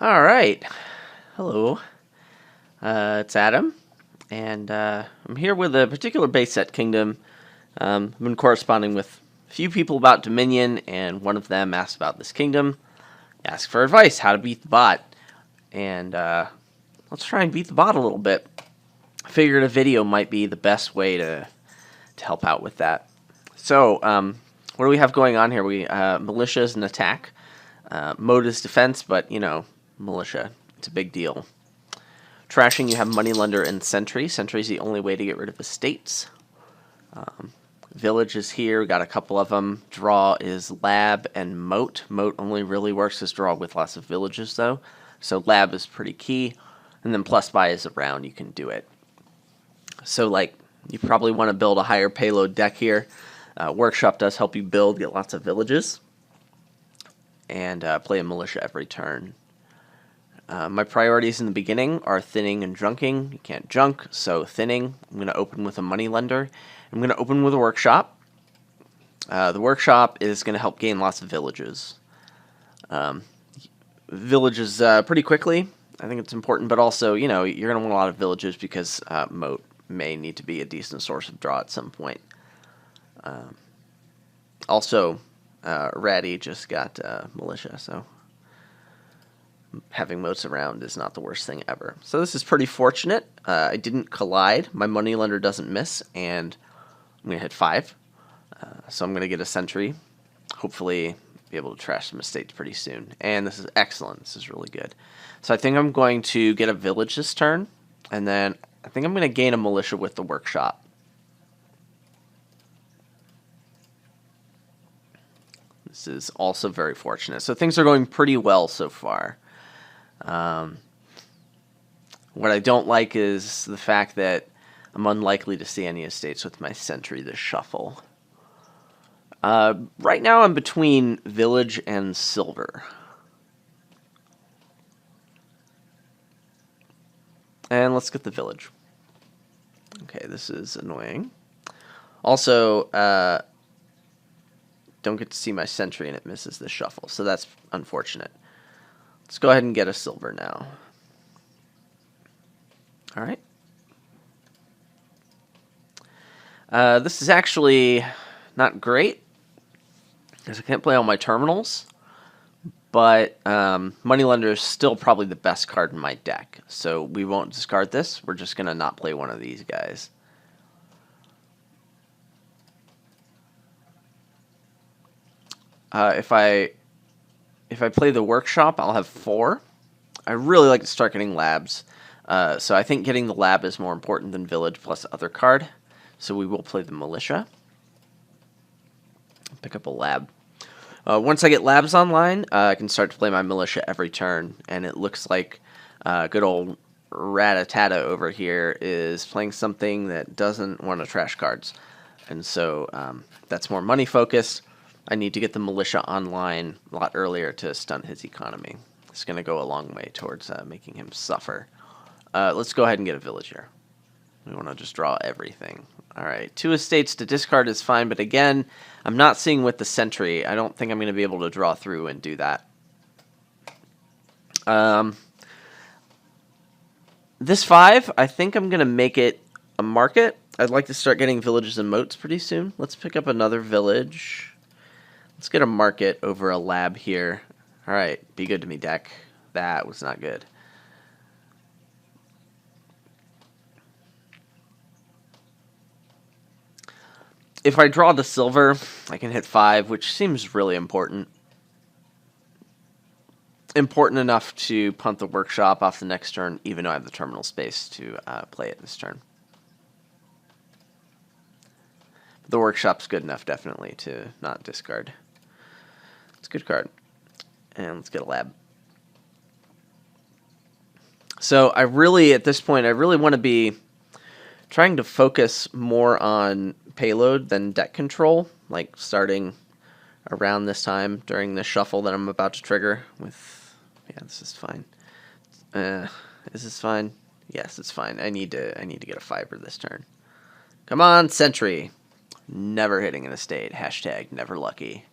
All right. Hello. It's Adam, and I'm here with a particular base set kingdom. I've been corresponding with a few people about Dominion, and one of them asked about this kingdom. Asked for advice, how to beat the bot, and let's try and beat the bot a little bit. I figured a video might be the best way to help out with that. So, what do we have going on here? We militia is an attack. Mode is defense, but militia, it's a big deal. Trashing, you have Moneylender and Sentry. Sentry is the only way to get rid of estates. Village is here. We got a couple of them. Draw is Lab and Moat. Moat only really works as draw with lots of villages, though. So Lab is pretty key. And then plus buy is around. You can do it. So, you probably want to build a higher payload deck here. Workshop does help you build, get lots of villages. And play a militia every turn. My priorities in the beginning are thinning and junking. You can't junk, so thinning. I'm going to open with a moneylender. I'm going to open with a workshop. The workshop is going to help gain lots of villages. Villages pretty quickly. I think it's important, but also, you're going to want a lot of villages because Moat may need to be a decent source of draw at some point. Also, Ratty just got militia, so having moats around is not the worst thing ever. So this is pretty fortunate. I didn't collide. My moneylender doesn't miss, and I'm going to hit 5. So I'm going to get a sentry. Hopefully be able to trash some estates pretty soon. And this is excellent. This is really good. So I think I'm going to get a village this turn, and then I think I'm going to gain a militia with the workshop. This is also very fortunate. So things are going pretty well so far. What I don't like is the fact that I'm unlikely to see any estates with my sentry this shuffle. Right now I'm between village and silver. And let's get the village. Okay, this is annoying. Also, don't get to see my sentry and it misses the shuffle, so that's unfortunate. Let's go ahead and get a silver now. All right. This is actually not great because I can't play all my terminals, but Moneylender is still probably the best card in my deck, so we won't discard this. We're just going to not play one of these guys. If I play the workshop, I'll have 4. I really like to start getting labs. So I think getting the lab is more important than village plus other card. So we will play the militia. Pick up a lab. Once I get labs online, I can start to play my militia every turn. And it looks like good old Ratatata over here is playing something that doesn't want to trash cards. And so that's more money focused. I need to get the militia online a lot earlier to stunt his economy. It's going to go a long way towards making him suffer. Let's go ahead and get a village here. We want to just draw everything. All right, 2 estates to discard is fine, but again, I'm not seeing with the sentry. I don't think I'm going to be able to draw through and do that. This 5, I think I'm going to make it a market. I'd like to start getting villages and moats pretty soon. Let's pick up another village. Let's get a market over a lab here. All right, be good to me, deck. That was not good. If I draw the silver, I can hit 5, which seems really important. Important enough to punt the workshop off the next turn, even though I have the terminal space to play it this turn. The workshop's good enough, definitely, to not discard. It's a good card. And let's get a lab. So I really, at this point, I really want to be trying to focus more on payload than deck control, like starting around this time during the shuffle that I'm about to trigger with, yeah, this is fine. Is this fine? Yes, it's fine. I need to get a fiber this turn. Come on, sentry. Never hitting an estate. Hashtag never lucky.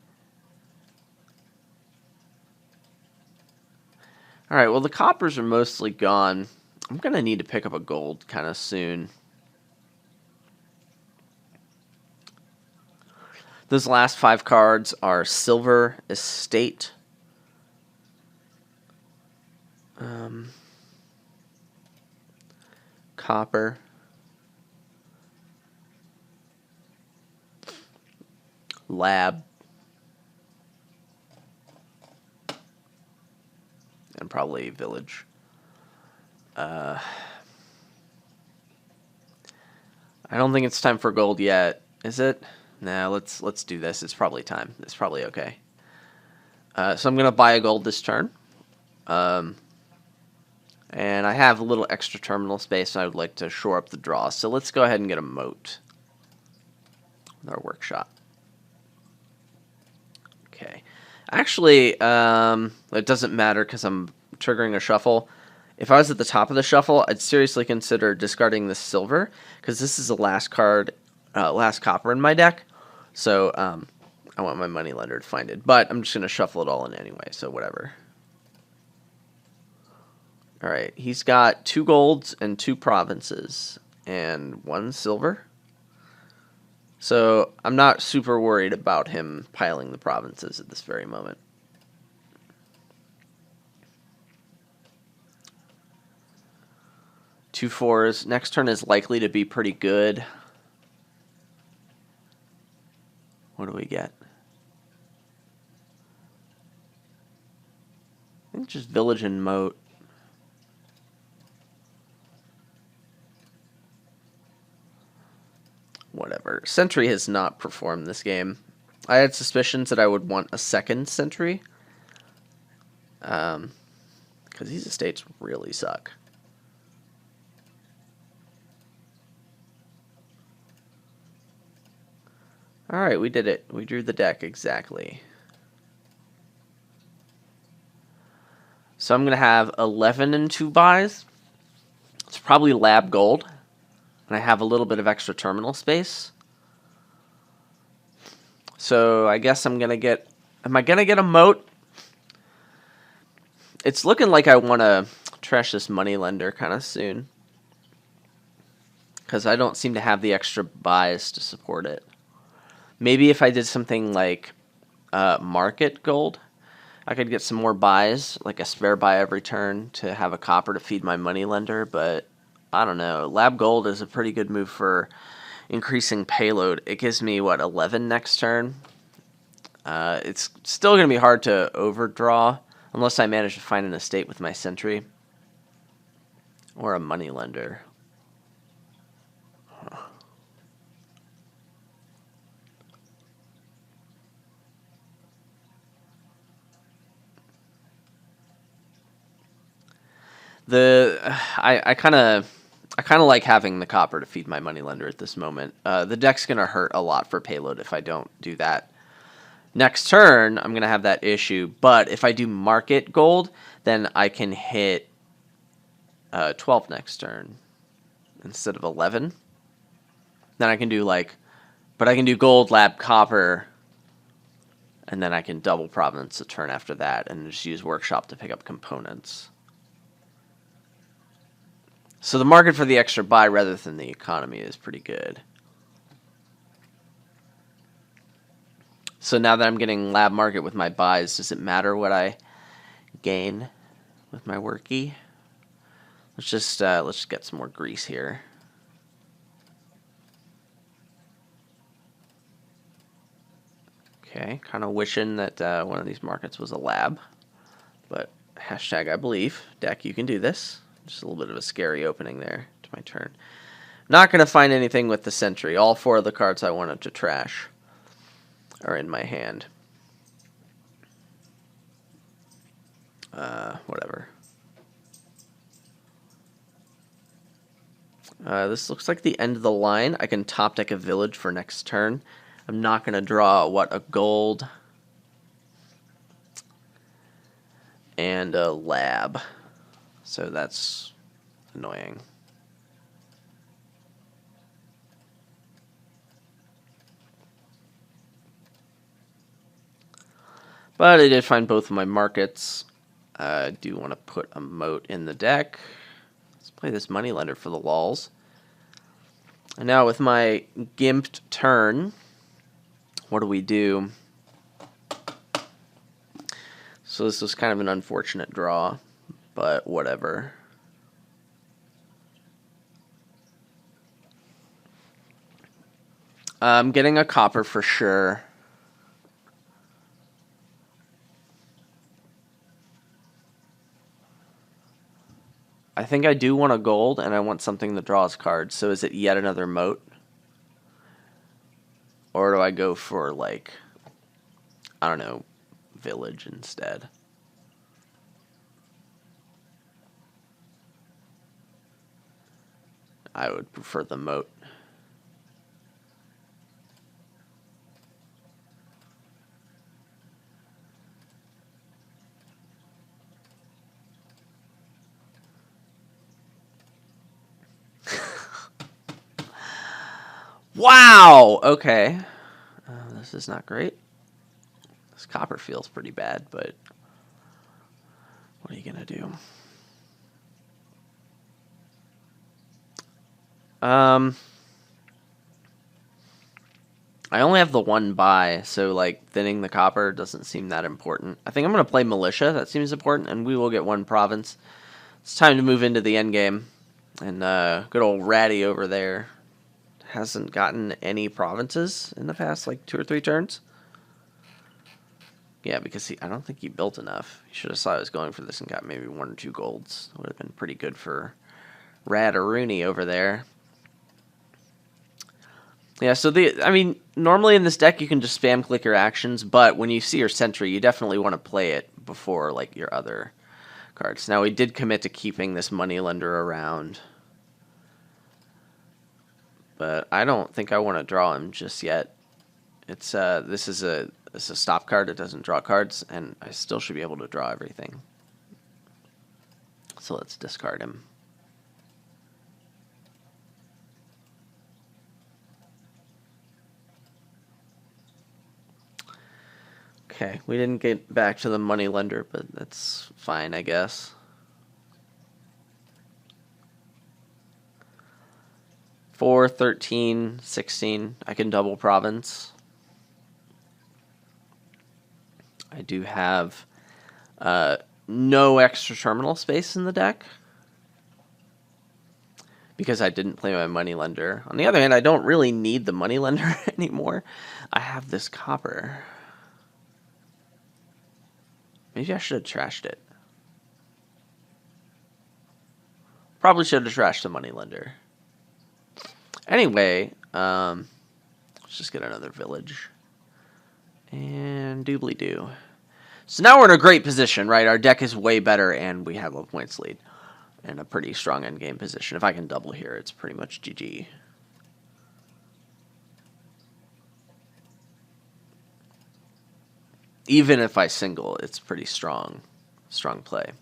All right, well, the coppers are mostly gone. I'm going to need to pick up a gold kind of soon. Those last 5 cards are Silver, Estate, Copper, Lab, and probably Village. I don't think it's time for gold yet, is it? Nah, let's do this. It's probably time. It's probably okay. So I'm gonna buy a gold this turn, and I have a little extra terminal space, and I would like to shore up the draw. So let's go ahead and get a moat with our workshop. Okay, actually, it doesn't matter because I'm triggering a shuffle. If I was at the top of the shuffle, I'd seriously consider discarding this silver because this is the last card, last copper in my deck. So I want my moneylender to find it, but I'm just gonna shuffle it all in anyway. So whatever. All right, he's got 2 golds and 2 provinces and 1 silver. So I'm not super worried about him piling the provinces at this very moment. Two 4s. Next turn is likely to be pretty good. What do we get? I think just Village and Moat. Whatever. Sentry has not performed this game. I had suspicions that I would want a second Sentry. Because these estates really suck. Alright, we did it. We drew the deck exactly. So I'm going to have 11 and 2 buys. It's probably lab gold. And I have a little bit of extra terminal space. So I guess I'm going to get... Am I going to get a moat? It's looking like I want to trash this moneylender kind of soon. Because I don't seem to have the extra buys to support it. Maybe if I did something like market gold, I could get some more buys, like a spare buy every turn to have a copper to feed my moneylender, but I don't know. Lab gold is a pretty good move for increasing payload. It gives me, what, 11 next turn? It's still going to be hard to overdraw unless I manage to find an estate with my sentry or a moneylender. I kind of like having the copper to feed my moneylender at this moment. The deck's gonna hurt a lot for payload if I don't do that. Next turn, I'm gonna have that issue. But if I do market gold, then I can hit 12 next turn instead of 11. Then I can do but I can do gold, lab, copper, and then I can double province the turn after that, and just use workshop to pick up components. So the market for the extra buy rather than the economy is pretty good. So now that I'm getting lab market with my buys, does it matter what I gain with my worky? Let's just get some more grease here. Okay, kind of wishing that one of these markets was a lab, but hashtag I believe. Deck, you can do this. Just a little bit of a scary opening there to my turn. Not going to find anything with the sentry. All 4 of the cards I wanted to trash are in my hand. Whatever. This looks like the end of the line. I can top deck a village for next turn. I'm not going to draw, a gold and a lab. So that's annoying. But I did find both of my markets. I do want to put a moat in the deck. Let's play this Moneylender for the lulz. And now with my gimped turn, what do we do? So this was kind of an unfortunate draw, but whatever. I'm getting a copper for sure. I think I do want a gold, and I want something that draws cards. So is it yet another moat? Or do I go for, like, I don't know, village instead? I would prefer the moat. Wow! Okay. This is not great. This copper feels pretty bad, but what are you going to do? I only have the one buy, so like thinning the copper doesn't seem that important. I think I'm going to play Militia. That seems important, and we will get one province. It's time to move into the end game. And good old Ratty over there hasn't gotten any provinces in the past like 2 or 3 turns. Yeah, because I don't think he built enough. He should have saw I was going for this and got maybe 1 or 2 golds. Would have been pretty good for Rad or Rooney over there. Yeah, so normally in this deck you can just spam click your actions, but when you see your sentry, you definitely want to play it before like your other cards. Now we did commit to keeping this Moneylender around, but I don't think I want to draw him just yet. It's this is a stop card. It doesn't draw cards, and I still should be able to draw everything. So let's discard him. Okay, we didn't get back to the Moneylender, but that's fine, I guess. 4, 13, 16. I can double province. I do have no extra terminal space in the deck because I didn't play my Moneylender. On the other hand, I don't really need the Moneylender anymore. I have this copper. Maybe I should have trashed it. Probably should have trashed the Moneylender. Anyway, let's just get another village. And doobly-doo. So now we're in a great position, right? Our deck is way better, and we have a points lead. And a pretty strong endgame position. If I can double here, it's pretty much GG. Even if I single, it's pretty strong play.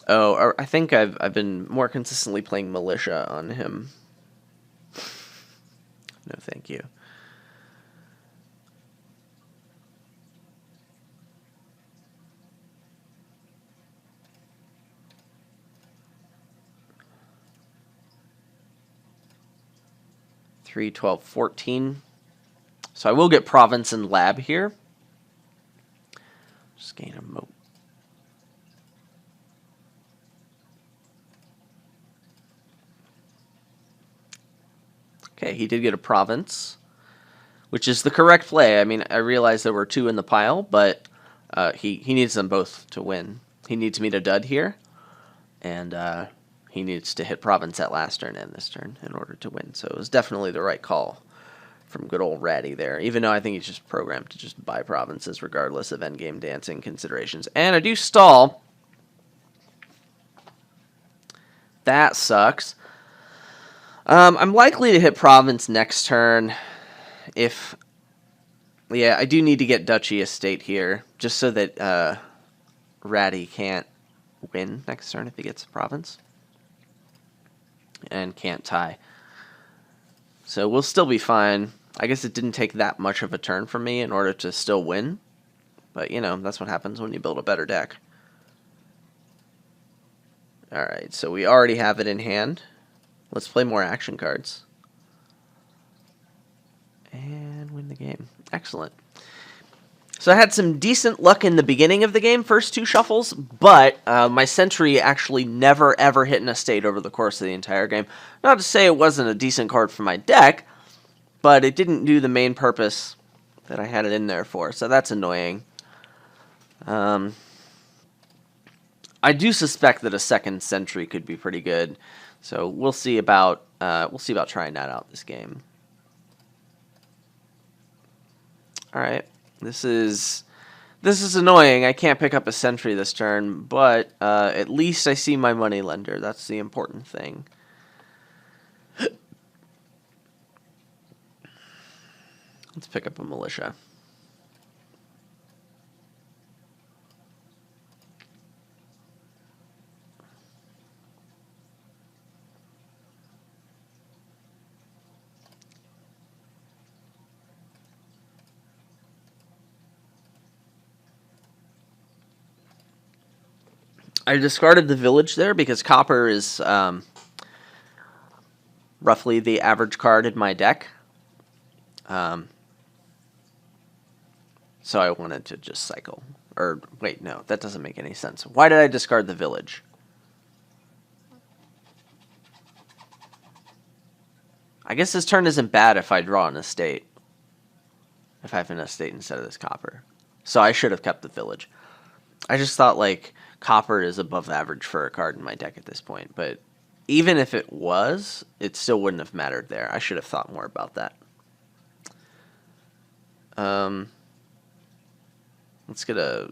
Oh, I think I've been more consistently playing Militia on him. No, thank you. Three, 12, 14. So I will get Province and Lab here. Just gain a moat. Okay, he did get a Province, which is the correct play. I mean, I realize there were 2 in the pile, but he needs them both to win. He needs me to dud here, and he needs to hit Province at last turn and this turn in order to win. So it was definitely the right call from good old Ratty there, even though I think he's just programmed to just buy provinces regardless of endgame dancing considerations. And I do stall. That sucks. I'm likely to hit province next turn if... Yeah, I do need to get Duchy Estate here, just so that Ratty can't win next turn if he gets a province. And can't tie. So we'll still be fine. I guess it didn't take that much of a turn for me in order to still win. But, you know, that's what happens when you build a better deck. Alright, so we already have it in hand. Let's play more action cards. And win the game. Excellent. So I had some decent luck in the beginning of the game, first 2 shuffles, but my Sentry actually never ever hit an estate over the course of the entire game. Not to say it wasn't a decent card for my deck, but it didn't do the main purpose that I had it in there for, so that's annoying. I do suspect that a second Sentry could be pretty good, so we'll see about trying that out this game. All right, this is annoying. I can't pick up a Sentry this turn, but at least I see my Moneylender. That's the important thing. Let's pick up a Militia. I discarded the Village there because Copper is roughly the average card in my deck. So I wanted to just cycle. Or, wait, no, that doesn't make any sense. Why did I discard the Village? I guess this turn isn't bad if I draw an estate. If I have an estate instead of this Copper. So I should have kept the Village. I just thought, like, Copper is above average for a card in my deck at this point. But even if it was, it still wouldn't have mattered there. I should have thought more about that. Let's get a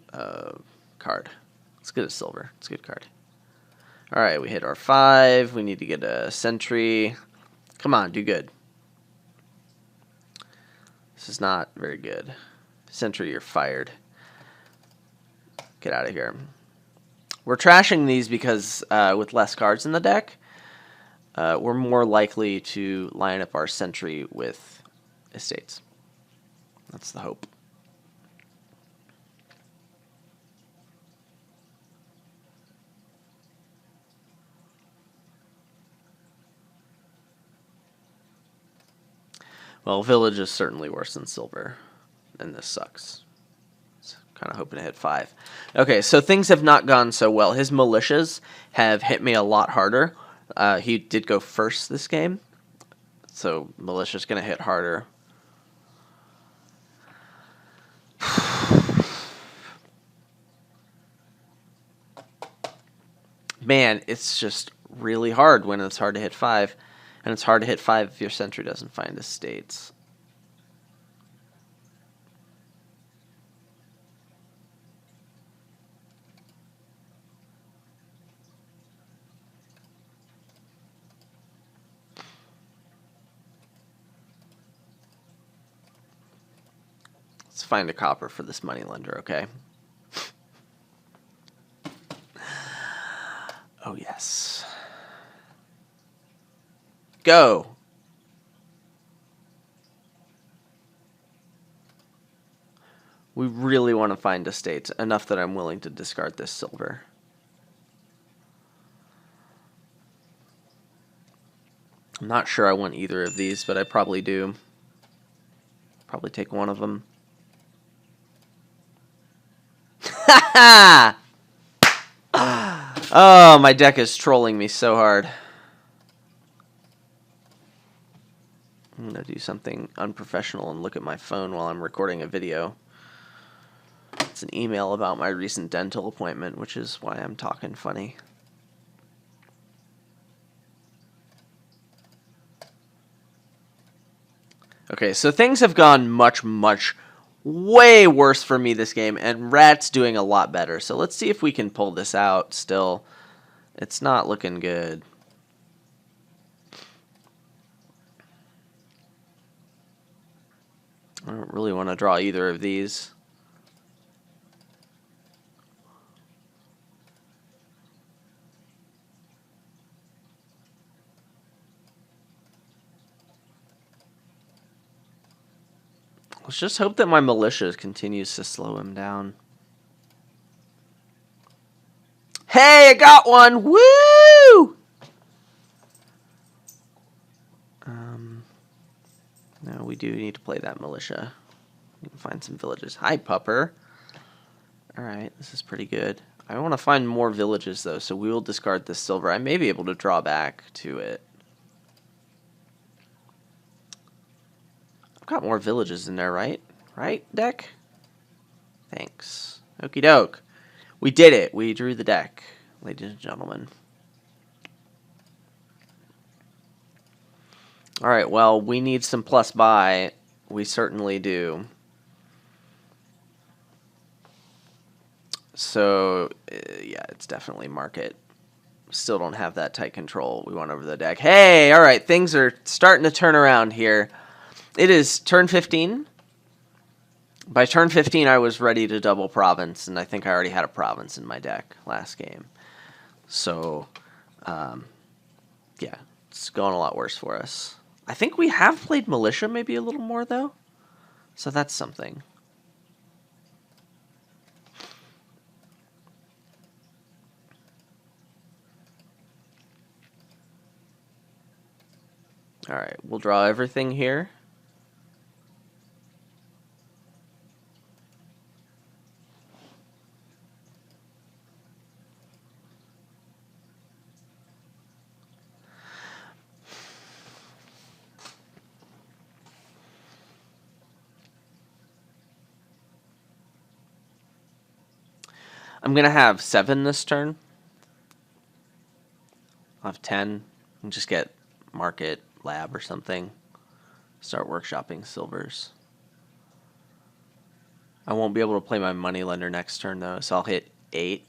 card. Let's get a silver. It's a good card. Alright, we hit our 5. We need to get a Sentry. Come on, do good. This is not very good. Sentry, you're fired. Get out of here. We're trashing these because with less cards in the deck, we're more likely to line up our Sentry with estates. That's the hope. Well, Village is certainly worse than Silver, and this sucks. Kind of hoping to hit 5. Okay, so things have not gone so well. His Militias have hit me a lot harder. He did go first this game, so Militia's going to hit harder. Man, it's just really hard when it's hard to hit 5. And it's hard to hit 5 if your Sentry doesn't find estates. Let's find a Copper for this Moneylender, okay? Oh, yes. Go! We really want to find estates, enough that I'm willing to discard this silver. I'm not sure I want either of these, but I probably do. Probably take one of them. Ha ha! Oh, my deck is trolling me so hard. I'm going to do something unprofessional and look at my phone while I'm recording a video. It's an email about my recent dental appointment, which is why I'm talking funny. Okay, so things have gone much, way worse for me this game, and Rat's doing a lot better. So let's see if we can pull this out still. It's not looking good. I don't really want to draw either of these. Let's just hope that my militia continues to slow him down. Hey, I got one! Woo! No, we do need to play that militia. We can find some villages. Hi, Pupper. Alright, this is pretty good. I want to find more villages, though, so we will discard this silver. I may be able to draw back to it. I've got more villages in there, right? Right, deck? Thanks. Okie doke. We did it. We drew the deck, ladies and gentlemen. Alright, well, we need some plus buy. We certainly do. So, yeah, it's definitely market. Still don't have that tight control. We went over the deck. Hey, alright, things are starting to turn around here. It is turn 15. By turn 15, I was ready to double province, and I think I already had a province in my deck last game. So, yeah, it's going a lot worse for us. I think we have played militia maybe a little more, though. So that's something. Alright, we'll draw everything here. I'm going to have 7 this turn. I'll have 10. And just get market, lab, or something. Start workshopping silvers. I won't be able to play my moneylender next turn, though, so I'll hit 8.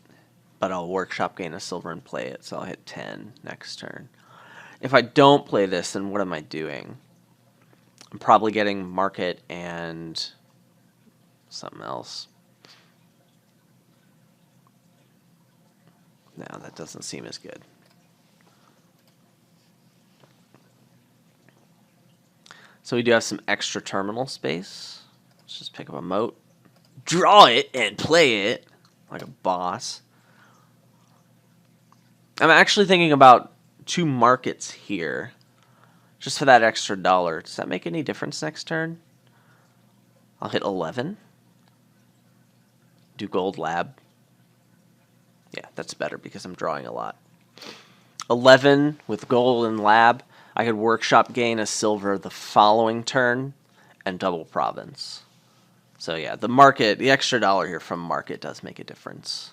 But I'll workshop, gain a silver, and play it, so I'll hit 10 next turn. If I don't play this, then what am I doing? I'm probably getting market and something else. No, that doesn't seem as good. So we do have some extra terminal space. Let's just pick up a moat. Draw it and play it like a boss. I'm actually thinking about 2 markets here. Just for that extra $1. Does that make any difference next turn? I'll hit 11. Do gold lab. Yeah, that's better because I'm drawing a lot. 11 with gold and lab. I could workshop, gain a silver the following turn, and double province. So yeah, the market, the extra $1 here from market does make a difference.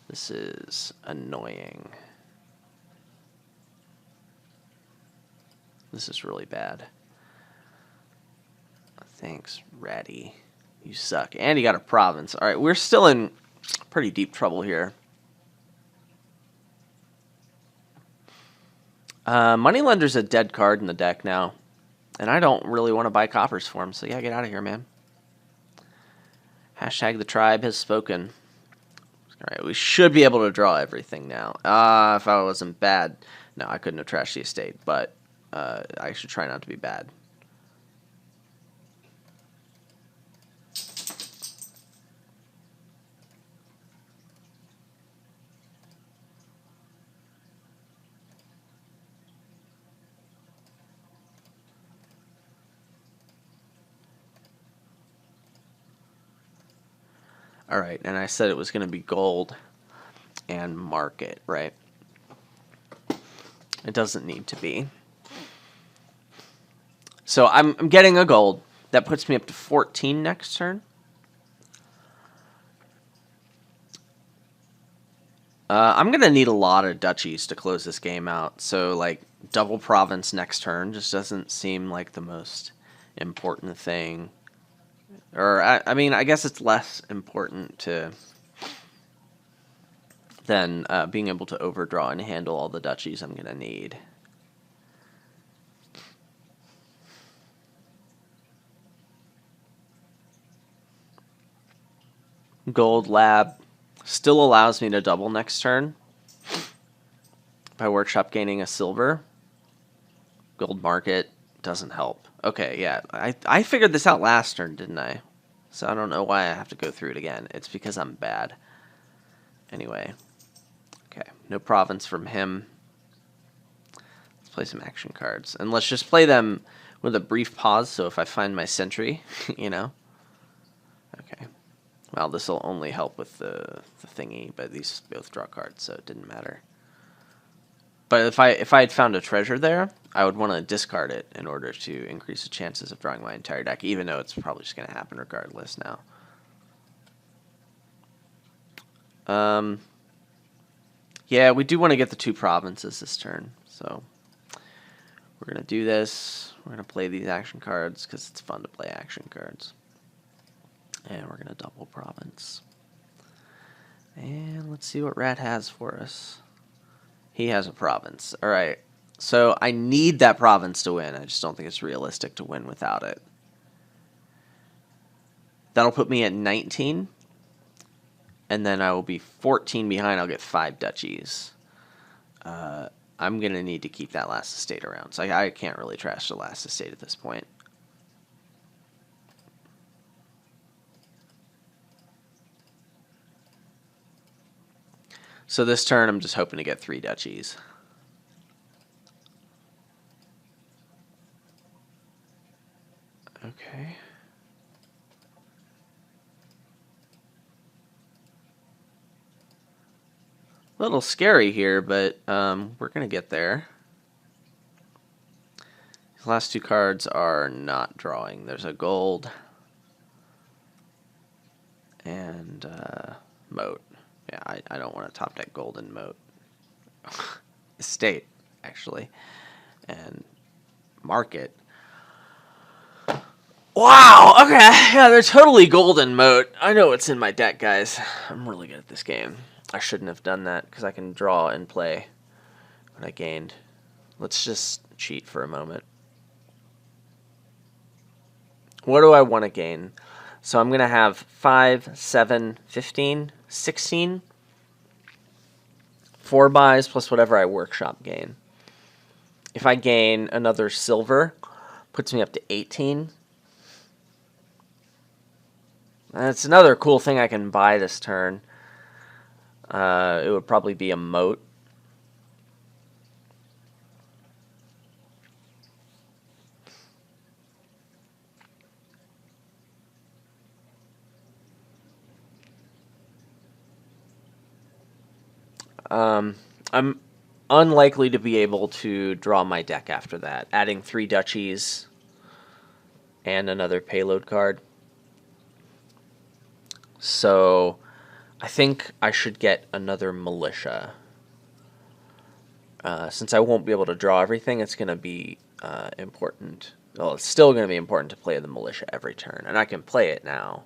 This is annoying. This is really bad. Thanks, Ratty. You suck. And you got a province. Alright, we're still in pretty deep trouble here. Moneylender's a dead card in the deck now. And I don't really want to buy coppers for him, so yeah, get out of here, man. Hashtag the tribe has spoken. Alright, we should be able to draw everything now. If I wasn't bad. No, I couldn't have trashed the estate, but I should try not to be bad. Alright, and I said it was going to be gold and market, right? It doesn't need to be. So I'm getting a gold. That puts me up to 14 next turn. I'm going to need a lot of duchies to close this game out. So, like, double province next turn just doesn't seem like the most important thing. Or, I mean, I guess it's less important than being able to overdraw and handle all the duchies I'm going to need. Gold lab still allows me to double next turn by workshop gaining a silver. Gold market doesn't help. Okay, yeah. I figured this out last turn, didn't I? So I don't know why I have to go through it again. It's because I'm bad. Anyway. Okay, no province from him. Let's play some action cards. And let's just play them with a brief pause, so if I find my sentry, you know. Okay. Well, this will only help with the thingy, but these both draw cards, so it didn't matter. But if I had found a treasure there, I would want to discard it in order to increase the chances of drawing my entire deck, even though it's probably just going to happen regardless now. Yeah, we do want to get the 2 provinces this turn, so we're going to do this. We're going to play these action cards because it's fun to play action cards. And we're going to double province. And let's see what Rat has for us. He has a province. All right. So I need that province to win. I just don't think it's realistic to win without it. That'll put me at 19. And then I will be 14 behind. I'll get 5 duchies. I'm going to need to keep that last estate around. So I can't really trash the last estate at this point. So this turn, I'm just hoping to get 3 duchies. Okay. A little scary here, but we're going to get there. These last 2 cards are not drawing. There's a gold and moat. Yeah, I don't want to top deck gold and moat. Estate, actually. And market. Wow, okay. Yeah, they're totally golden moat. I know what's in my deck, guys. I'm really good at this game. I shouldn't have done that because I can draw and play what I gained. Let's just cheat for a moment. What do I want to gain? So I'm going to have 5, 7, 15, 16. 4 buys plus whatever I workshop gain. If I gain another silver, puts me up to 18. That's another cool thing I can buy this turn. It would probably be a moat. I'm unlikely to be able to draw my deck after that. Adding 3 duchies and another payload card. So I think I should get another militia. Since I won't be able to draw everything, it's going to be important. Well, it's still going to be important to play the militia every turn. And I can play it now.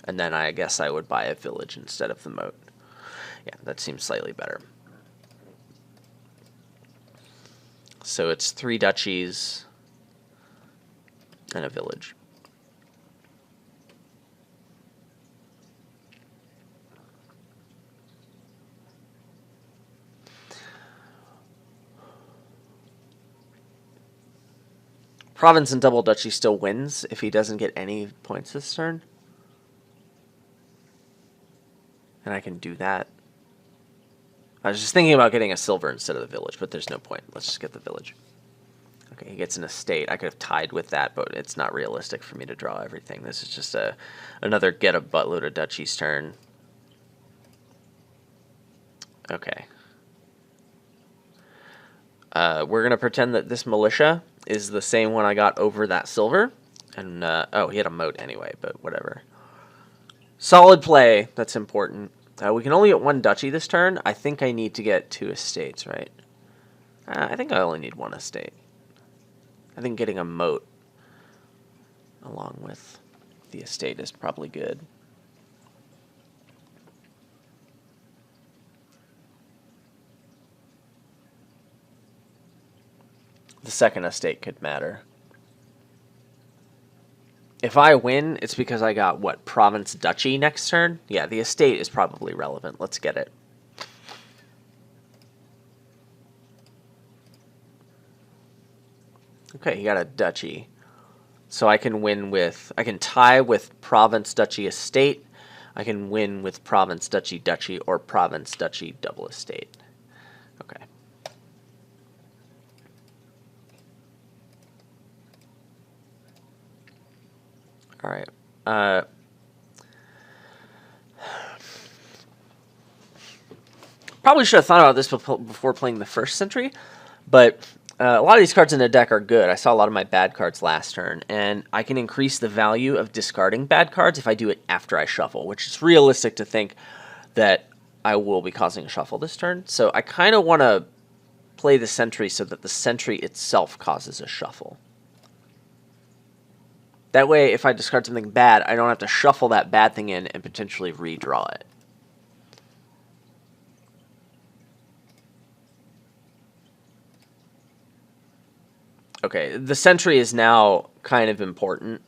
And then I guess I would buy a village instead of the moat. Yeah, that seems slightly better. So it's 3 duchies and a village. Province and double duchy still wins if he doesn't get any points this turn. And I can do that. I was just thinking about getting a silver instead of the village, but there's no point. Let's just get the village. Okay, he gets an estate. I could have tied with that, but it's not realistic for me to draw everything. This is just another get a buttload of duchies turn. Okay. We're going to pretend that this militia is the same one I got over that silver. And, oh, he had a moat anyway, but whatever. Solid play. That's important. We can only get 1 duchy this turn. I think I need to get 2 estates, right? I think I only need 1 estate. I think getting a moat along with the estate is probably good. The second estate could matter. If I win, it's because I got, what, province duchy next turn? Yeah, the estate is probably relevant. Let's get it. Okay, he got a duchy. So I can win with... I can tie with province, duchy, estate. I can win with province, duchy, duchy, or province, duchy, double estate. Okay. All right. Probably should have thought about this before playing the first century, but a lot of these cards in the deck are good. I saw a lot of my bad cards last turn, and I can increase the value of discarding bad cards if I do it after I shuffle, which is realistic to think that I will be causing a shuffle this turn. So I kind of want to play the sentry so that the sentry itself causes a shuffle. That way, if I discard something bad, I don't have to shuffle that bad thing in and potentially redraw it. Okay, the sentry is now kind of important.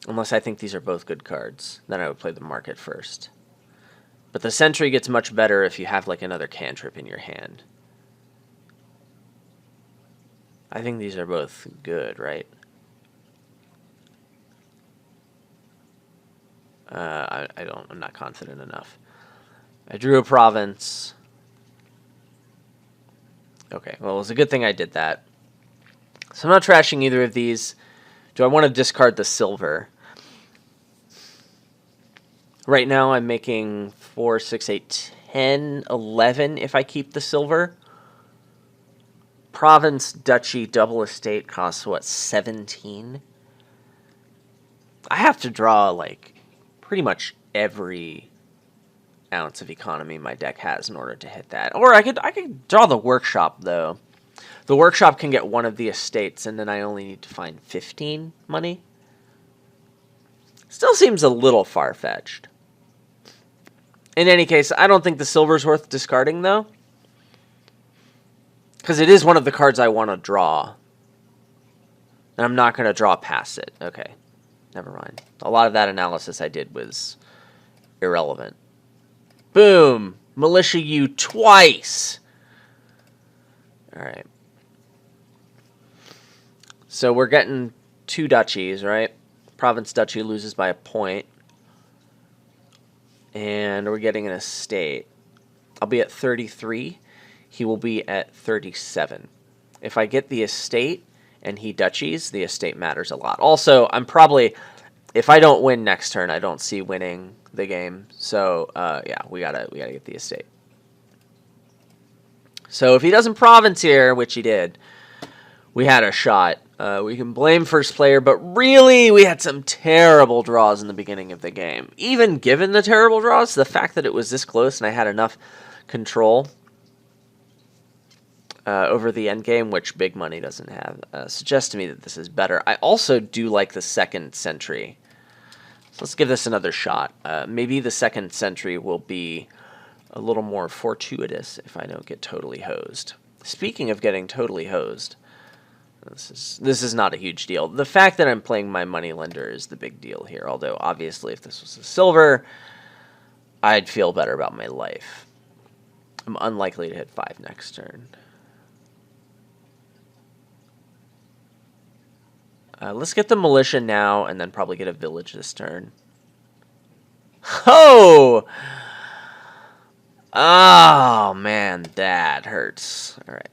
Unless I think these are both good cards. Then I would play the market first. But the sentry gets much better if you have like another cantrip in your hand. I think these are both good, right? I'm not confident enough. I drew a province. Okay, well, it was a good thing I did that. So I'm not trashing either of these. Do I want to discard the silver? Right now I'm making 4, 6, 8, 10, 11 if I keep the silver. Province, duchy, double estate costs, what, 17? I have to draw, like, pretty much every ounce of economy my deck has in order to hit that. Or I could draw the workshop, though. The workshop can get one of the estates, and then I only need to find 15 money. Still seems a little far-fetched. In any case, I don't think the silver's worth discarding, though. Because it is one of the cards I want to draw. And I'm not going to draw past it. Okay. Never mind. A lot of that analysis I did was irrelevant. Boom! Militia you twice! Alright. So we're getting 2 duchies, right? Province duchy loses by a point. And we're getting an estate. I'll be at 33. He will be at 37. If I get the estate and he duchies, the estate matters a lot. Also, I'm probably... If I don't win next turn, I don't see winning the game. So, yeah, we gotta get the estate. So if he doesn't province here, which he did, we had a shot. We can blame first player, but really, we had some terrible draws in the beginning of the game. Even given the terrible draws, the fact that it was this close and I had enough control over the end game, which big money doesn't have, suggests to me that this is better. I also do like the second sentry. So let's give this another shot. Maybe the second sentry will be a little more fortuitous if I don't get totally hosed. Speaking of getting totally hosed, this is not a huge deal. The fact that I'm playing my moneylender is the big deal here. Although, obviously, if this was a silver, I'd feel better about my life. I'm unlikely to hit 5 next turn. Let's get the militia now, and then probably get a village this turn. Oh! Oh, man, that hurts. All right.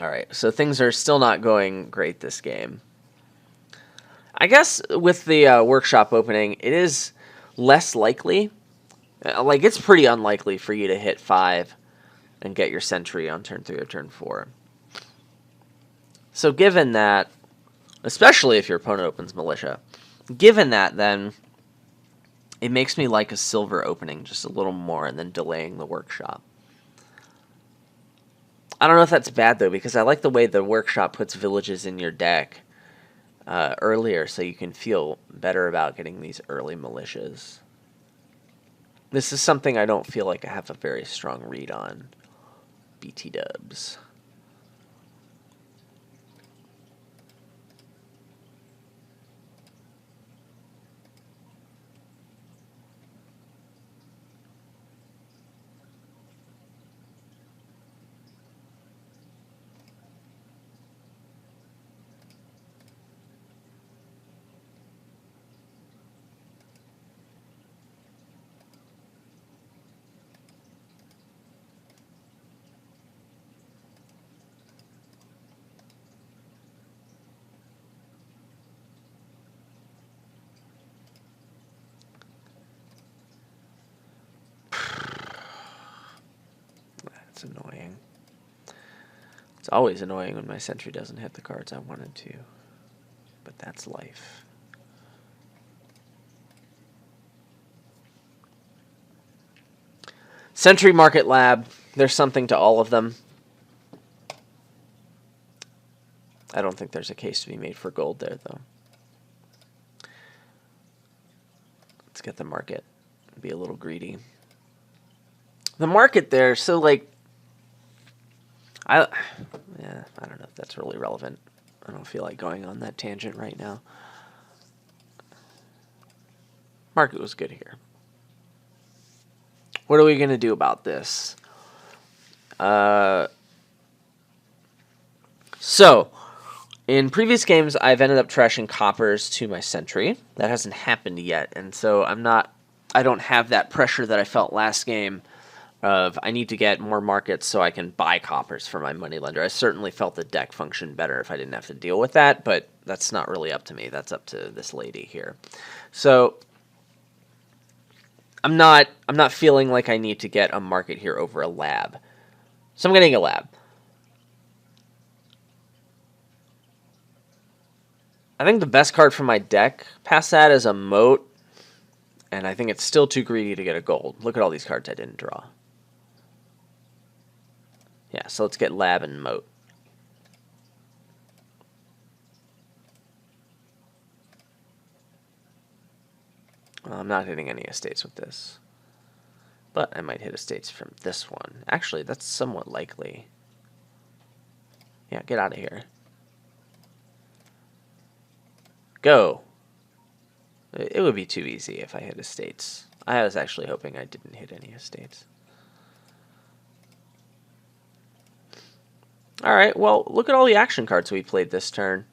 Alright, so things are still not going great this game. I guess with the workshop opening, it is less likely. Like, it's pretty unlikely for you to hit 5 and get your sentry on turn 3 or turn 4. So given that, especially if your opponent opens militia, given that, then it makes me like a silver opening just a little more and then delaying the workshop. I don't know if that's bad, though, because I like the way the workshop puts villages in your deck earlier, so you can feel better about getting these early militias. This is something I don't feel like I have a very strong read on. BT dubs. That's annoying. It's always annoying when my sentry doesn't hit the cards I wanted to. But that's life. Sentry Market Lab. There's something to all of them. I don't think there's a case to be made for gold there, though. Let's get the market. Be a little greedy. The market there, so like, I don't know if that's really relevant. I don't feel like going on that tangent right now. Market was good here. What are we going to do about this? So, in previous games, I've ended up trashing coppers to my sentry. That hasn't happened yet, and so I don't have that pressure that I felt last game of I need to get more markets so I can buy coppers for my moneylender. I certainly felt the deck functioned better if I didn't have to deal with that, but that's not really up to me. That's up to this lady here. So I'm not feeling like I need to get a market here over a lab. So I'm getting a lab. I think the best card for my deck past that is a moat, and I think it's still too greedy to get a gold. Look at all these cards I didn't draw. Yeah, so let's get lab and moat. Well, I'm not hitting any estates with this. But I might hit estates from this one. Actually, that's somewhat likely. Yeah, get out of here. Go. It would be too easy if I hit estates. I was actually hoping I didn't hit any estates. Alright, well, look at all the action cards we played this turn.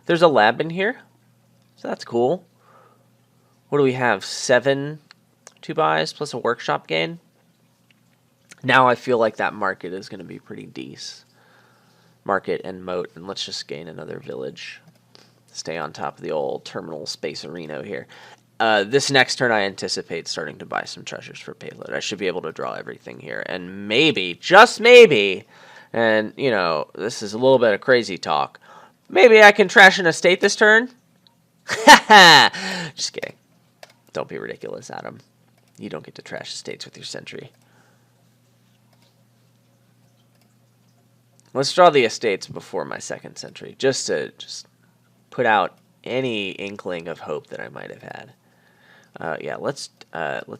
There's a lab in here, so that's cool. What do we have? 7 2-buys plus a workshop gain? Now I feel like that market is going to be pretty decent. Market and moat, and let's just gain another village. Stay on top of the old terminal space arena here. This next turn I anticipate starting to buy some treasures for payload. I should be able to draw everything here, and maybe, just maybe, and, you know, this is a little bit of crazy talk, maybe I can trash an estate this turn? Just kidding. Don't be ridiculous, Adam. You don't get to trash estates with your sentry. Let's draw the estates before my second sentry, just to put out any inkling of hope that I might have had. Yeah, let's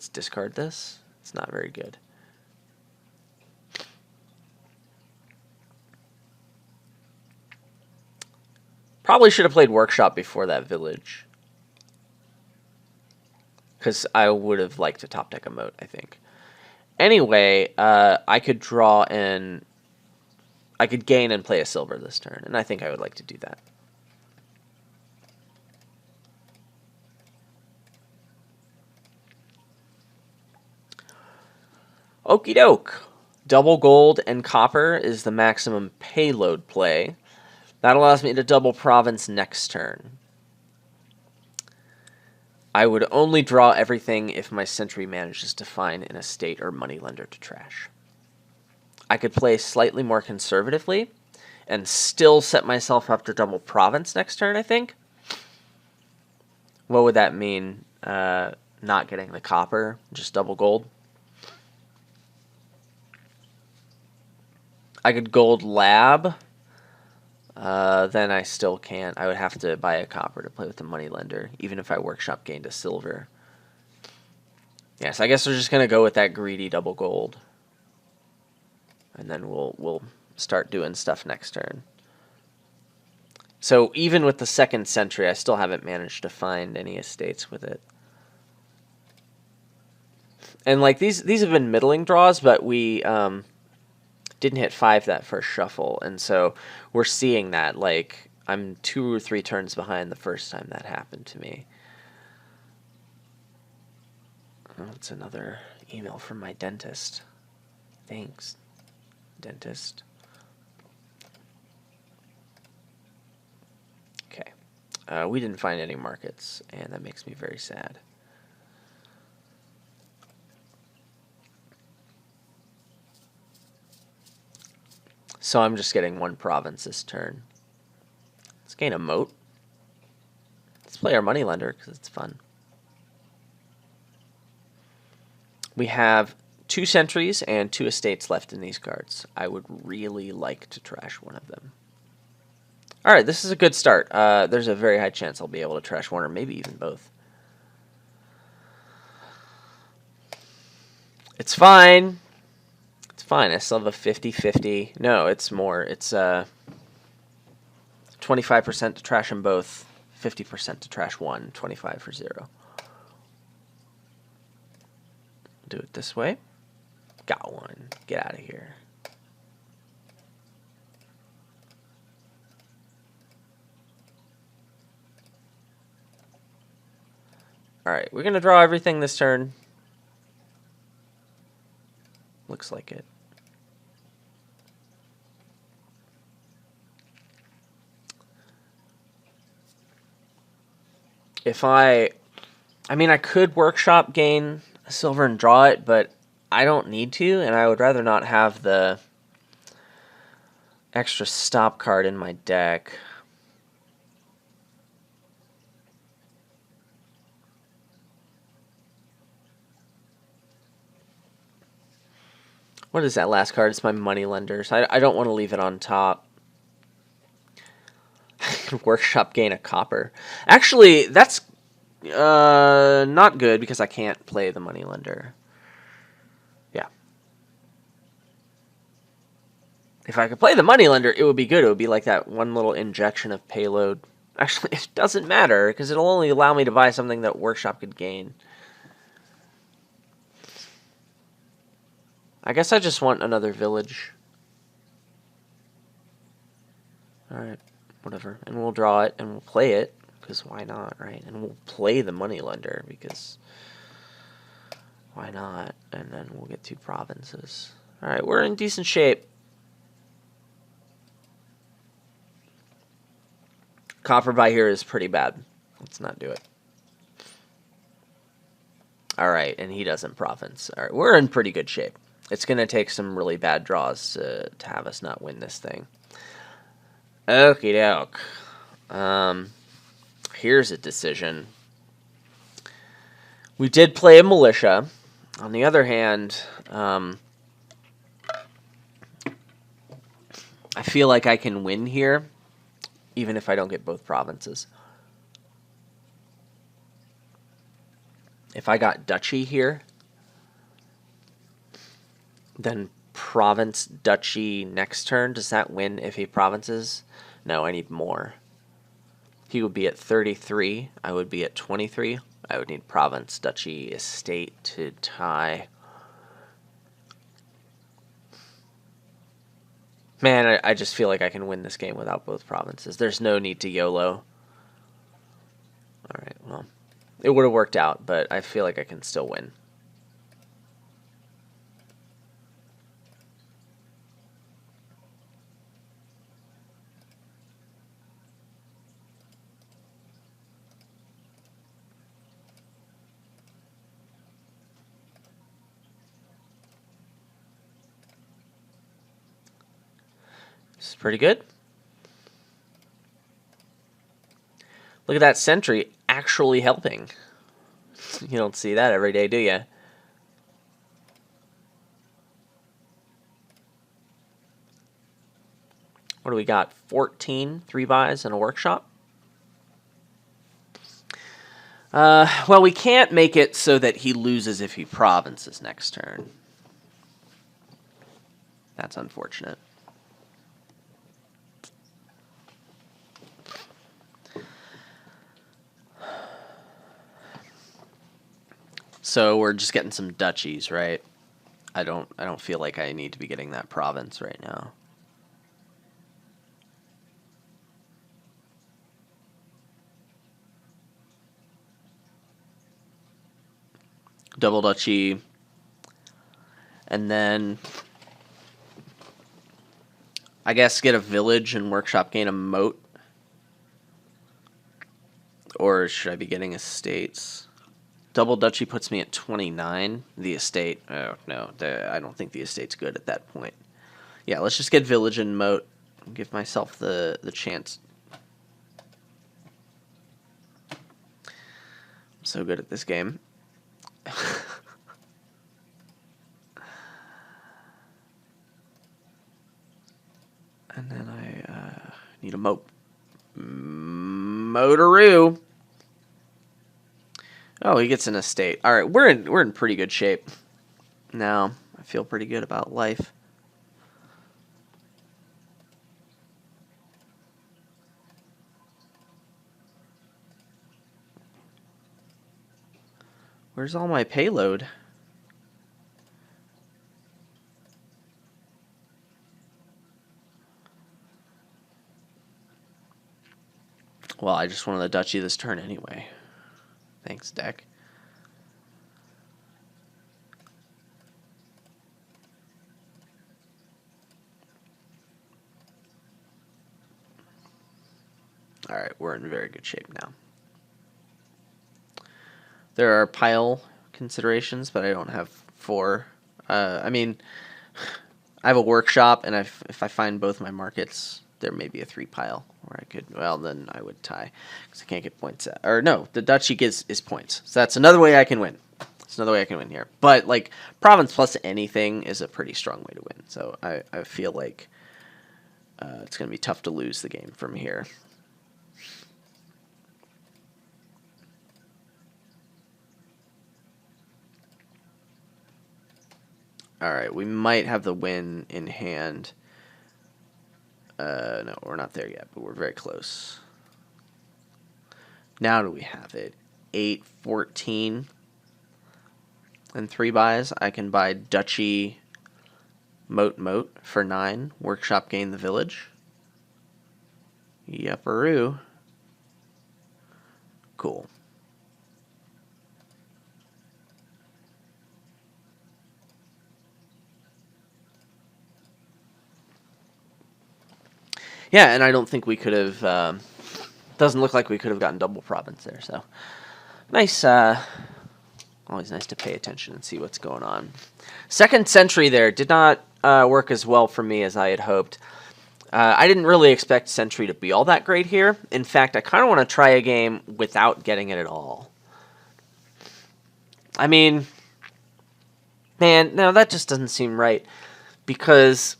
discard this. It's not very good. Probably should have played Workshop before that village, because I would have liked to top deck a moat, I think. Anyway, I could draw in... I could gain and play a silver this turn, and I think I would like to do that. Okie doke. Double gold and copper is the maximum payload play. That allows me to double province next turn. I would only draw everything if my sentry manages to find an estate or moneylender to trash. I could play slightly more conservatively and still set myself up to double province next turn, I think. What would that mean? Not getting the copper, just double gold? I could gold lab. Then I still can't. I would have to buy a copper to play with the moneylender, even if I workshop gained a silver. Yes, I guess we're just gonna go with that greedy double gold, and then we'll start doing stuff next turn. So even with the second century, I still haven't managed to find any estates with it. And like these have been middling draws, but we didn't hit 5 that first shuffle, and so we're seeing that. Like I'm 2 or 3 turns behind the first time that happened to me. Oh, it's another email from my dentist. Thanks, dentist. Okay. We didn't find any markets, and that makes me very sad. So I'm just getting 1 province this turn. Let's gain a moat. Let's play our moneylender because it's fun. We have 2 centuries and 2 estates left in these cards. I would really like to trash one of them. Alright, this is a good start. There's a very high chance I'll be able to trash one or maybe even both. It's fine. It's fine. I still have a 50-50. No, it's more. It's 25% to trash them both, 50% to trash one, 25 for 0. Do it this way. Got one. Get out of here. Alright, we're going to draw everything this turn. Looks like it. If I mean, I could workshop gain a silver and draw it, but I don't need to, and I would rather not have the extra stop card in my deck. What is that last card? It's my moneylenders. I don't want to leave it on top. Workshop gain a copper. Actually, that's not good because I can't play the moneylender. Yeah. If I could play the moneylender, it would be good. It would be like that one little injection of payload. Actually, it doesn't matter because it'll only allow me to buy something that Workshop could gain. I guess I just want another village. Alright, whatever. And we'll draw it and we'll play it, because why not, right? And we'll play the moneylender, because why not? And then we'll get 2 provinces. Alright, we're in decent shape. Copper buy here is pretty bad. Let's not do it. Alright, and he doesn't province. Alright, we're in pretty good shape. It's going to take some really bad draws to have us not win this thing. Okie doke. Here's a decision. We did play a militia. On the other hand, I feel like I can win here, even if I don't get both provinces. If I got duchy here, then province duchy next turn. Does that win if he provinces? No, I need more. He would be at 33. I would be at 23. I would need province duchy estate to tie. Man, I just feel like I can win this game without both provinces. There's no need to YOLO. Alright, well, it would have worked out, but I feel like I can still win. This is pretty good. Look at that sentry actually helping. You don't see that every day, do you? What do we got? 14 3 buys and a workshop. Well, we can't make it so that he loses if he provinces next turn. That's unfortunate. So we're just getting some duchies, right? I don't feel like I need to be getting that province right now. Double duchy. And then I guess get a village and workshop gain a moat. Or should I be getting estates? Double duchy puts me at 29. The estate, oh no, I don't think the estate's good at that point. Yeah, let's just get village and moat. Give myself the chance. I'm so good at this game. And then I need a moat. Motoroo. Oh, he gets an estate. All right, we're in pretty good shape now. I feel pretty good about life. Where's all my payload? Well, I just wanted the duchy this turn anyway. Thanks, deck. All right, we're in very good shape now. There are pile considerations, but I don't have 4. I mean, I have a workshop, and if I find both my markets, there may be a 3 pile where I could. Well, then I would tie because I can't get points. Or no, the duchy is points, so that's another way I can win. It's another way I can win here. But like province plus anything is a pretty strong way to win. So I feel like it's going to be tough to lose the game from here. All right, we might have the win in hand. No, we're not there yet, but we're very close. Now do we have it? 8, 14, and 3 buys. I can buy duchy, moat for 9. Workshop gain the village. Yepperoo. Cool. Yeah, and I don't think we could have. Doesn't look like we could have gotten double province there. So nice. Always nice to pay attention and see what's going on. Second century there did not work as well for me as I had hoped. I didn't really expect Century to be all that great here. In fact, I kind of want to try a game without getting it at all. I mean, man, no, that just doesn't seem right. Because,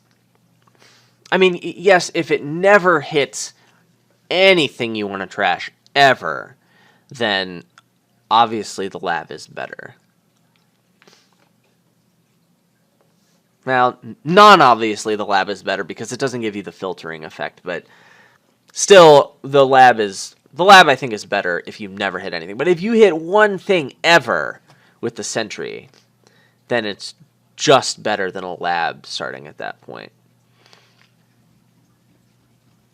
I mean, yes, if it never hits anything you want to trash ever, then obviously the lab is better. Now, non-obviously the lab is better because it doesn't give you the filtering effect, but still the lab I think is better if you never hit anything. But if you hit one thing ever with the Sentry, then it's just better than a lab starting at that point.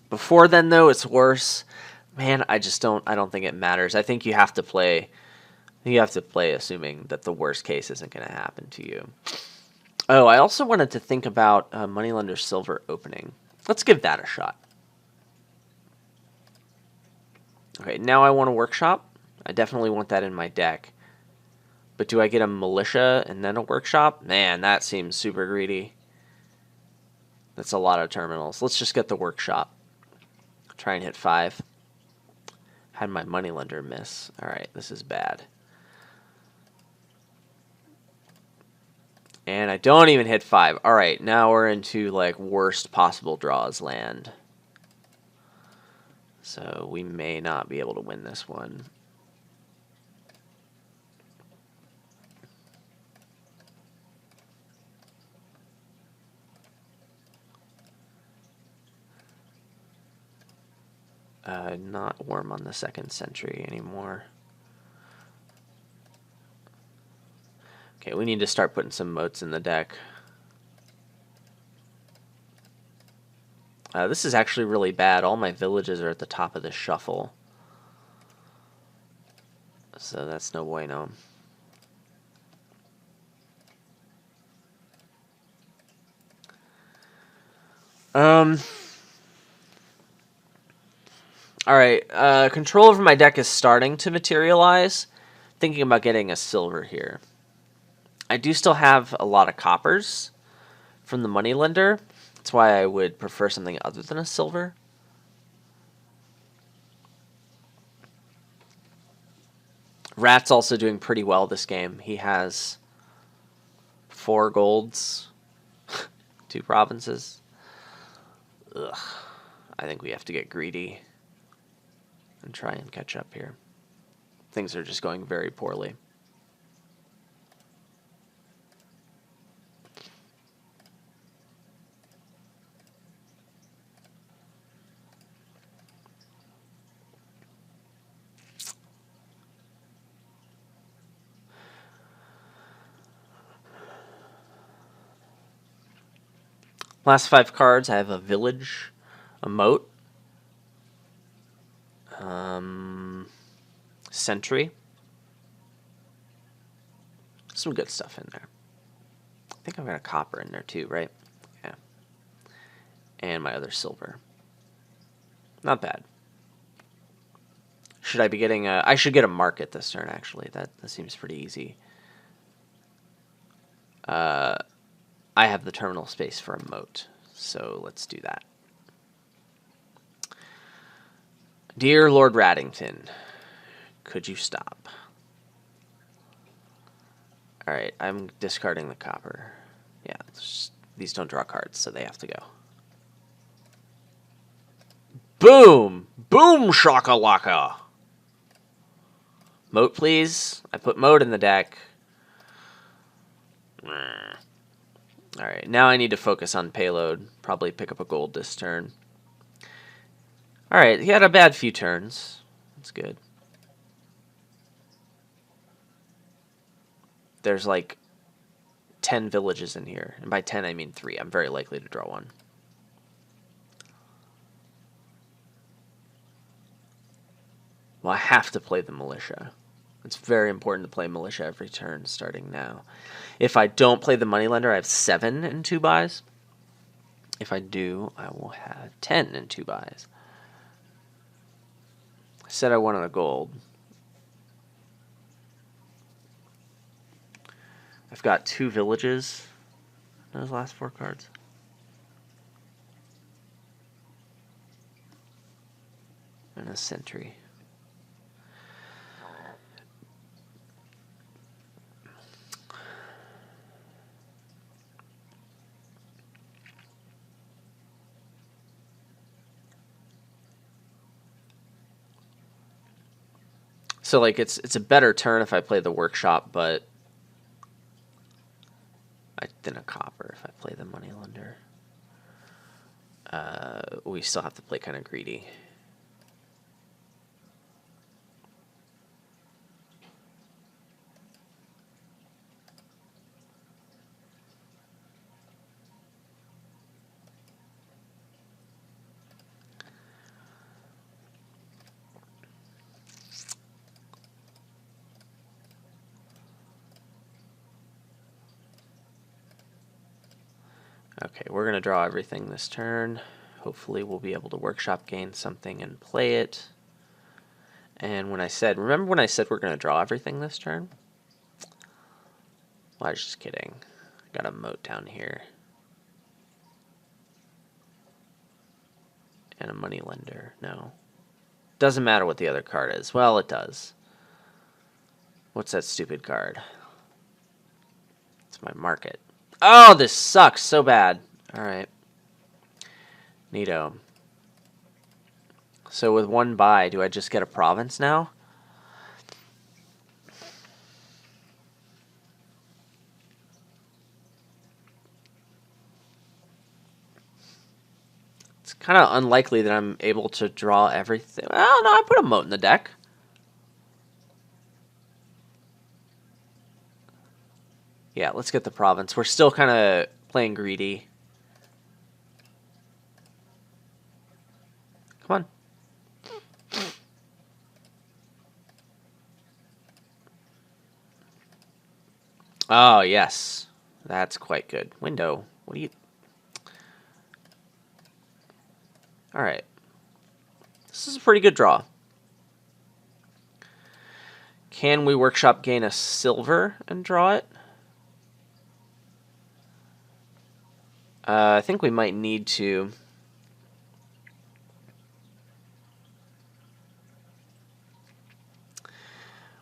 Before then though, it's worse. Man, I don't think it matters. I think you have to play assuming that the worst case isn't going to happen to you. Oh, I also wanted to think about Moneylender Silver opening. Let's give that a shot. Okay, now I want a workshop. I definitely want that in my deck. But do I get a militia and then a workshop? Man, that seems super greedy. That's a lot of terminals. Let's just get the workshop. Try and hit 5. Had my moneylender miss. Alright, this is bad. And I don't even hit 5. Alright, now we're into like worst possible draws land. So we may not be able to win this one. Not warm on the 2nd century anymore. Okay, we need to start putting some moats in the deck. This is actually really bad. All my villages are at the top of the shuffle. So that's no bueno. Alright, control over my deck is starting to materialize. Thinking about getting a silver here. I do still have a lot of coppers from the moneylender. That's why I would prefer something other than a silver. Rat's also doing pretty well this game. He has 4 golds, 2 provinces. Ugh. I think we have to get greedy and try and catch up here. Things are just going very poorly. Last 5 cards, I have a village, a moat, sentry. Some good stuff in there. I think I've got a copper in there too, right? Yeah. And my other silver. Not bad. Should I be getting a... I should get a market this turn, actually. That seems pretty easy. I have the terminal space for a moat, so let's do that. Dear Lord Raddington, could you stop? Alright, I'm discarding the copper. Yeah, these don't draw cards, so they have to go. Boom! Boom shakalaka! Moat, please. I put moat in the deck. Alright, now I need to focus on payload. Probably pick up a gold this turn. Alright, he had a bad few turns. That's good. There's like 10 villages in here. And by 10, I mean 3. I'm very likely to draw one. Well, I have to play the militia. It's very important to play militia every turn starting now. If I don't play the moneylender, I have 7 and 2 buys. If I do, I will have 10 and 2 buys. I said I wanted a gold. I've got 2 villages. Those last 4 cards. And a sentry. So like it's a better turn if I play the workshop, but than a copper if I play the moneylender. We still have to play kind of greedy. Okay, we're going to draw everything this turn. Hopefully we'll be able to workshop gain something and play it. And when I said, remember when I said we're going to draw everything this turn? Well, I was just kidding. I got a moat down here. And a moneylender. No. Doesn't matter what the other card is. Well, it does. What's that stupid card? It's my market. Oh, this sucks so bad. Alright. Neato. So with 1 buy, do I just get a province now? kind of unlikely that I'm able to draw everything. Well, no, I put a moat in the deck. Yeah, let's get the province. We're still kind of playing greedy. Come on. Oh, yes. That's quite good. Window. What do you... All right. This is a pretty good draw. Can we workshop gain a silver and draw it? I think we might need to.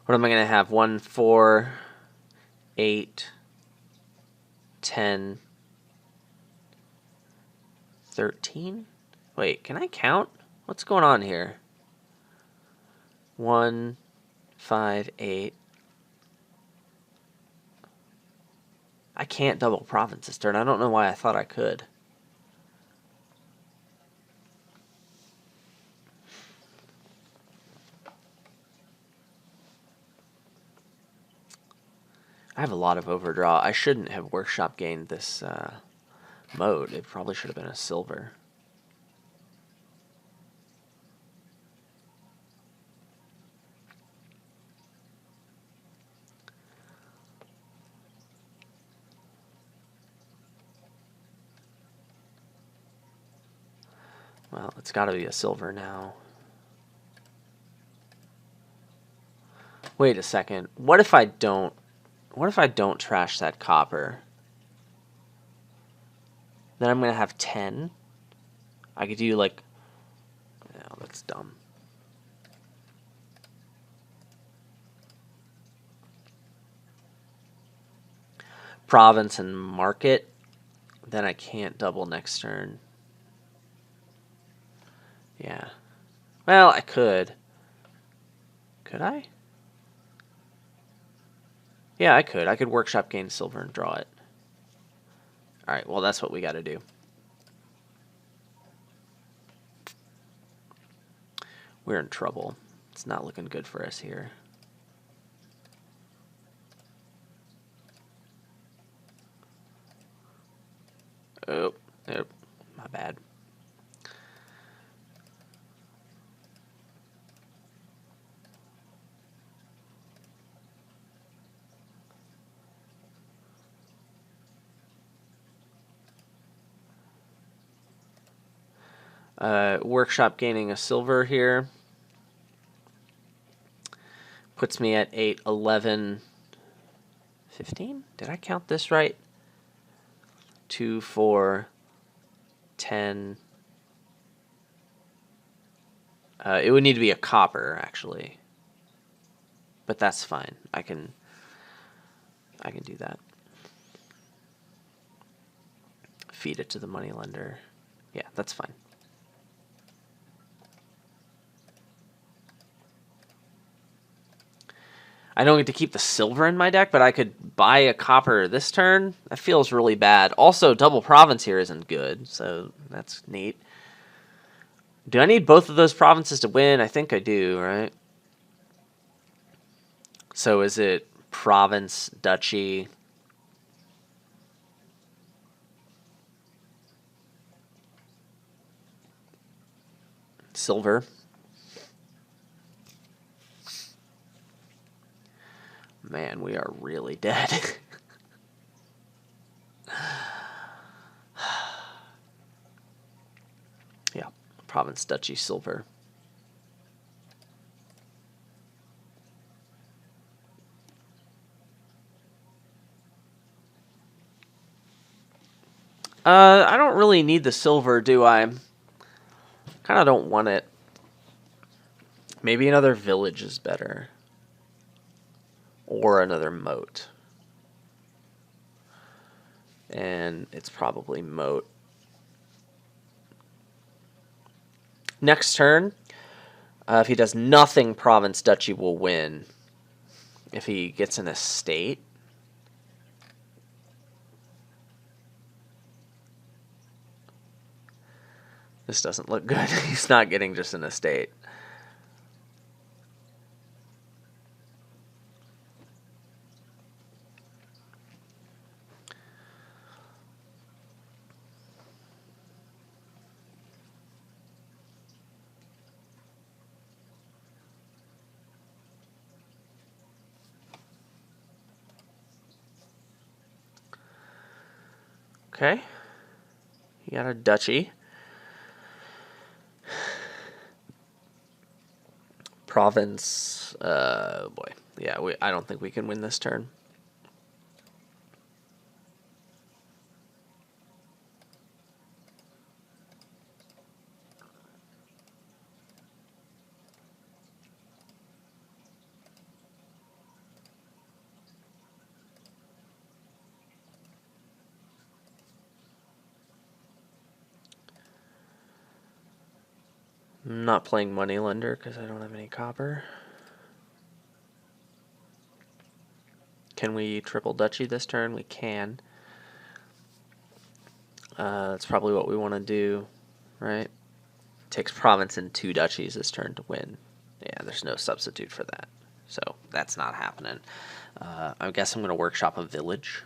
What am I going to have? 1, 4, 8, 10, 13? Wait, can I count? What's going on here? 1, 5, 8. I can't double province this turn. I don't know why I thought I could. I have a lot of overdraw. I shouldn't have workshop gained this mode. It probably should have been a silver. Well, it's got to be a silver now. Wait a second. What if I don't trash that copper? Then I'm going to have 10. I could do like... No, that's dumb. Province and market. Then I can't double next turn. Yeah. Well, I could. Could I? Yeah, I could. I could workshop gain silver and draw it. Alright, well, that's what we got to do. We're in trouble. It's not looking good for us here. Oh, nope. My bad. Workshop gaining a silver here. Puts me at 8, 11, 15? Did I count this right? 2, 4, 10. It would need to be a copper, actually. But that's fine. I can do that. Feed it to the moneylender. Yeah, that's fine. I don't get to keep the silver in my deck, but I could buy a copper this turn. That feels really bad. Also, double province here isn't good, so that's neat. Do I need both of those provinces to win? I think I do, right? So is it province, duchy? Silver? Man, we are really dead. Yeah, province, duchy, silver. I don't really need the silver, do I? Kind of don't want it. Maybe another village is better. Or another moat. And it's probably moat. Next turn, if he does nothing, province, duchy will win. If he gets an estate. This doesn't look good. He's not getting just an estate. Okay. You got a duchy. Province. Boy. Yeah, I don't think we can win this turn. I'm not playing Moneylender because I don't have any copper. Can we triple duchy this turn? We can. That's probably what we want to do, right? Takes province and 2 duchies this turn to win. Yeah, there's no substitute for that. So that's not happening. I guess I'm going to workshop a village.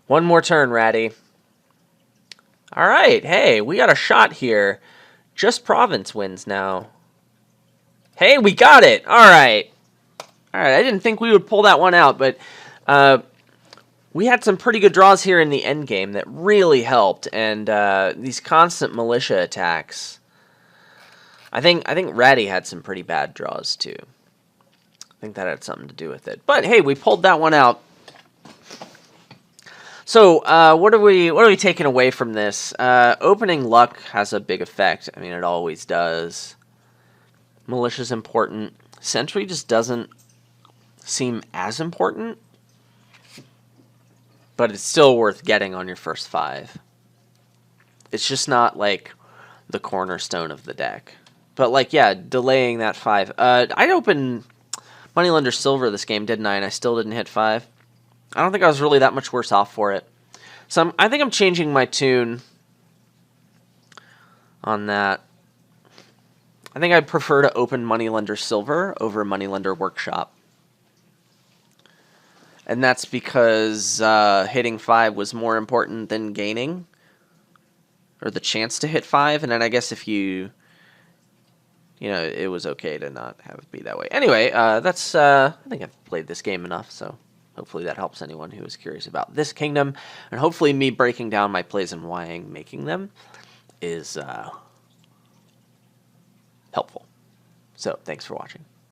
One more turn, Ratty. All right, hey, we got a shot here. Just province wins now. Hey, we got it. All right. All right, I didn't think we would pull that one out, but we had some pretty good draws here in the end game that really helped, and these constant militia attacks. I think Ratty had some pretty bad draws too. I think that had something to do with it. But hey, we pulled that one out. So what are we taking away from this? Opening luck has a big effect. I mean, it always does. Militia's important. Sentry just doesn't seem as important, but it's still worth getting on your first 5. It's just not like the cornerstone of the deck. But like, yeah, delaying that 5. I opened Moneylender Silver this game, didn't I? And I still didn't hit 5. I don't think I was really that much worse off for it. So I think I'm changing my tune on that. I think I'd prefer to open Moneylender Silver over Moneylender Workshop. And that's because hitting 5 was more important than gaining, or the chance to hit 5. And then I guess if you know, it was okay to not have it be that way. Anyway, that's I think I've played this game enough, so hopefully that helps anyone who is curious about this kingdom. And hopefully me breaking down my plays and why I'm making them is helpful. So thanks for watching.